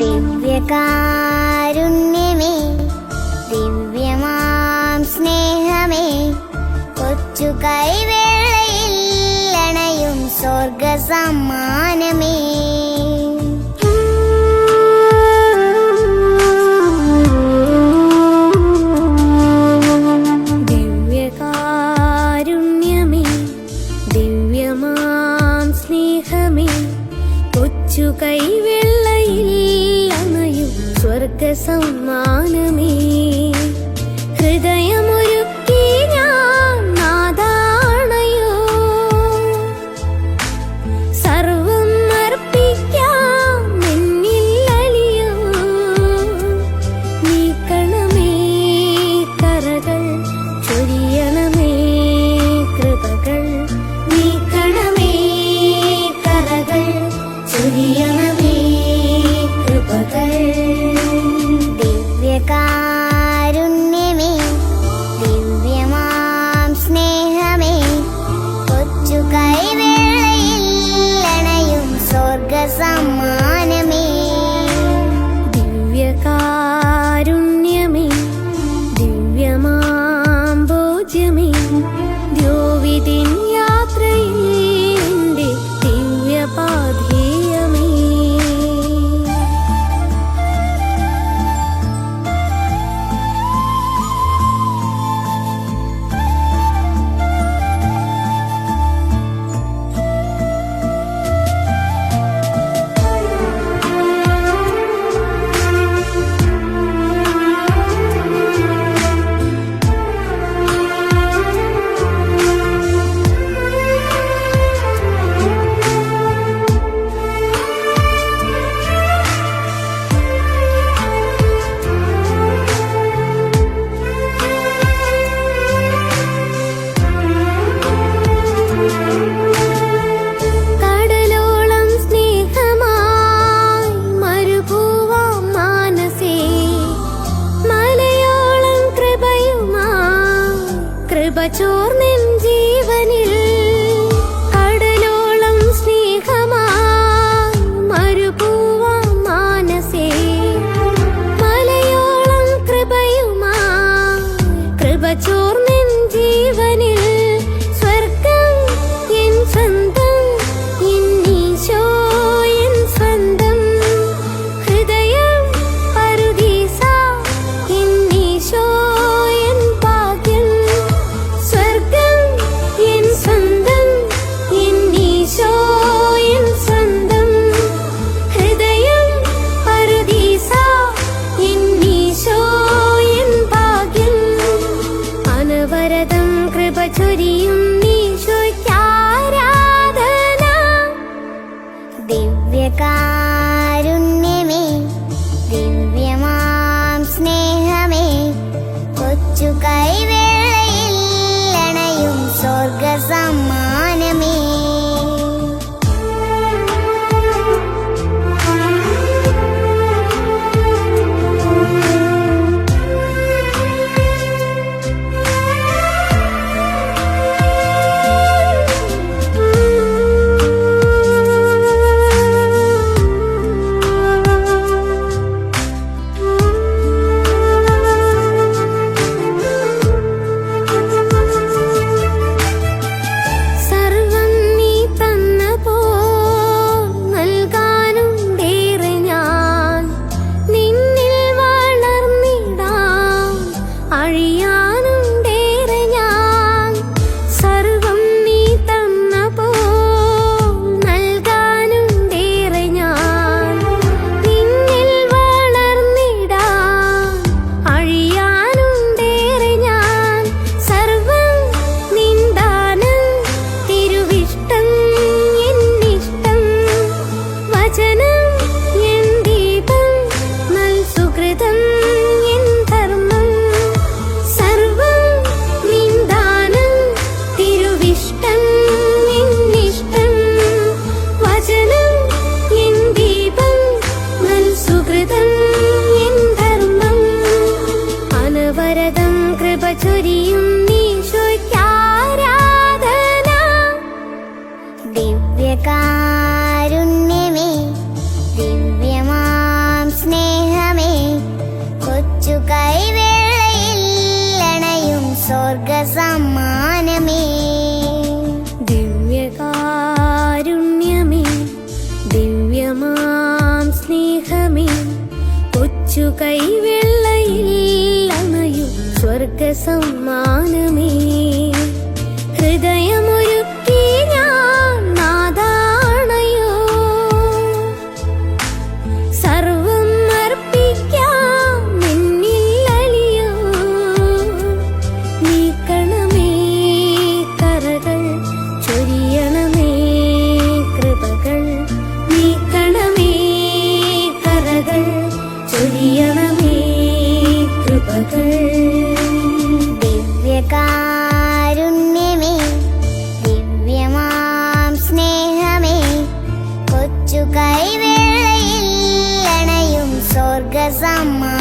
ദിവ്യകാരുണ്യമേ, ദിവ്യമാം സ്നേഹമേ, കൊച്ചു കൈവേളയിൽ അണയും സ്വർഗ സമ്മാനമേ. ദിവ്യകാരുണ്യമേ, ദിവ്യമാം സ്നേഹമേ, കൊച്ചു കൈവേളയിൽ അണയും സ്വർഗ സമ്മാനമേ. ഹൃദയമൊരുക്കി ഞാൻ നാദാണയോ, സർവം അർപ്പിക്കാം എന്നിൽ അലിയോ. നീക്കണമേ കറകൾ, ചൊരിയണമേ കൃപകൾ. നീക്കണമേ കറകൾ, ചൊരിയണമേ കൃപകൾ. ദിവ്യകാരുണ്യമേ, ദിവ്യമാം സ്നേഹമേ, കൊച്ചു കൈവേളയിൽ അണയും സ്വർഗ സമ്മാനമേ. ദിവ്യകാരുണ്യമേ, ദിവ്യമാം ഭോജ്യമേ, ദ്യോവിതിൻ യാത്രയിൽ എന്റെ ദിവ്യപാധേയമേ. കടലോളം സ്നേഹമായി മരുഭൂവാം മാനസേ, മലയോളം കൃപയുമായി കൃപ ചോർന്നിൻ ജീവനിൽ. കടലോളം സ്നേഹമായി മരുഭൂവാം മാനസേ, മലയോളം കൃപയുമായി കൃപ ചോർന്നിൻ ജീവനിൽ. സ്വർഗം എൻ സ്വന്തം, എന്നീശോ എൻ സ്വന്തം. ഹൃദയം പറുദീസ, എന്നീശോ എൻ ഭാഗ്യം. സ്വർഗം എൻ സ്വന്തം, എന്നീശോ എൻ സ്വന്തം. ഹൃദയം പറുദീസ, എന്നീശോ എൻ ഭാഗ്യം. അനവരതം കൃപ ചൊരിയും ഈശോയ്ക്കാരാധന. ദിവ്യകാരുണ്യമേ, ദിവ്യമാം സ്നേഹമേ, കൊച്ചു കൈവേളയിൽ അണയും സ്വർഗ സമ്മാനമേ. സർവം നീ തന്നപ്പോൾ നൽകാനുണ്ടേറെ ഞാൻ. നിന്നിൽ വളർന്നിടാൻ അഴിയാനുണ്ടേറെ ഞാൻ. സർവം നീ തന്നപ്പോൾ നൽകാനുണ്ടേറെ ഞാൻ. നിന്നിൽ വളർന്നിടാൻ അഴിയാനുണ്ടേറെ ഞാൻ. സർവം നിന്ദാനം, തിരുവിഷ്ടം എന്നിഷ്ടം. വചനം എൻ ദീപം, നൽ സുകൃതം എൻ ധർമ്മം. സർവം നിന്ദാനം, തിരുവിഷ്ടം എന്നിഷ്ടം. വചനം എൻ ദീപം, നൽ സുകൃതം എൻ ധർമ്മം. അനവരതം കൃപ ചൊരിയും ഈശോയ്ക്കാരാധന. ദിവ്യകാരുണ്യമേ, ദിവ്യമാം കൊച്ചു കൈവെള്ളയിൽ അണയും സ്വർഗ സമ്മാനമേ. ഹൃദയമൊരുക്കി ഞാൻ നാദാണയോ, സർവം അർപ്പിക്കാം നിന്നിൽ അലിയോ. നീക്കണമേ കറകൾ, ചൊരിയണമേ കൃപകൾ. നീക്കണമേ കറകൾ, ചൊരിയണമേ കൃപകൾ. ദിവ്യകാരുണ്യമേ, ദിവ്യമാം സ്നേഹമേ, കൊച്ചു കൈവേളയിൽ അണയും സ്വർഗ സമ്മാനമേ.